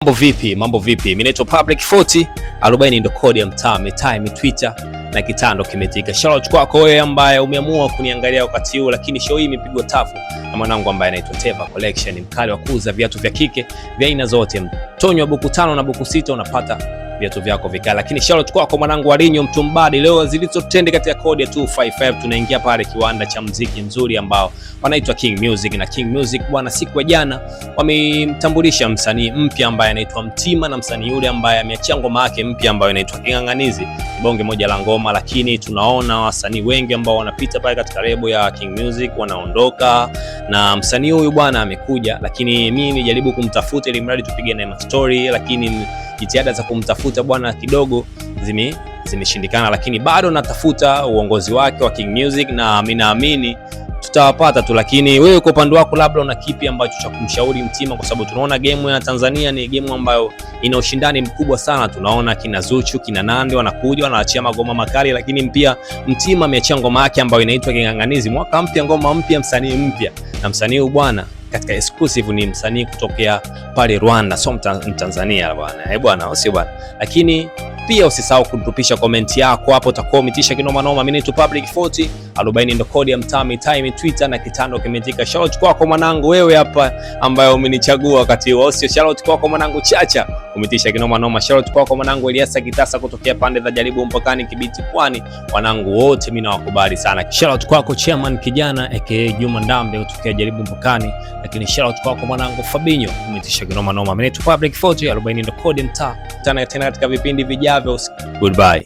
Mambo vipi? Mambo vipi? Mimi naitwa Public 40, 40 ndo kodi ya mtaa, mitaa mi Twitter na kitando kimetika. Shout out kwako wewe ambaye umeamua kuniangalia wakati huu, lakini show hii imepigwa tafu na mwanangu ambaye anaitwa Teva Collection, mkali wa kuuza viatu vya kike vya aina zote. Mtonyo wa buku 5 na buku 6 unapata viatu vyako vikali. Lakini shout out kwako mwanangu Warinyo Mtumbadi. Leo zilizotrend katika kodi ya 255 tunaingia pale kiwanda cha muziki mzuri ambao wanaitwa King Music, na King Music bwana, siku ya jana wamemtambulisha msanii mpya ambaye anaitwa Mtima, na msanii yule ambaye ameachia ngoma yake mpya ambayo inaitwa King'ang'anizi, bonge moja la ngoma. Lakini tunaona wasanii wengi ambao wanapita pale katika lebo ya King Music wanaondoka, na msanii huyu bwana amekuja, lakini mimi nilijaribu kumtafuta ili mradi tupige naye story, lakini jitihada za kumtafuta bwana kidogo zimeshindikana, lakini bado natafuta uongozi wake wa King Music na mimi naamini tutawapata tu. Lakini wewe kwa upande wako labda una kipi ambacho cha kumshauri Mtima, kwa sababu tunaona game ya Tanzania ni game ambayo ina ushindani mkubwa sana. Tunaona kina Zuchu, kina Nandi wanakuja wanaachia magoma makali, lakini pia Mtima ameachia ngoma yake ambayo inaitwa King'ang'anizi, mwaka mpya, ngoma mpya, msanii mpya, na msanii huyu bwana katika exclusive ni msanii kutokea pale Rwanda, so Mtanzania bwana. Bwana sio bwana. Lakini pia usisahau kutupisha comment yako hapo, utakuwa umetisha kinoma noma. Mimi ni Public 40, 40 ndo kodi ya mtaa, time Twitter na kitando kimetika. Shout out kwako mwanangu wewe hapa ambaye umenichagua wakati huo, sio shout out kwako mwanangu Chacha, umetisha kinoma noma. Shout out kwako mwanangu Eliasa Kitasa kutokea pande za Jaribu Mpakani, Kibiti, Pwani. Wanangu wote mimi nawakubali sana. Shout out kwako Chairman kijana aka Juma Ndambe kutokea Jaribu Mpakani. Lakini shout out kwako mwanangu Fabinho, umetisha kinoma noma. Mimi ni Public 40, 40 ndo kodi ya mtaa. Tena katika vipindi vijavyo. Goodbye.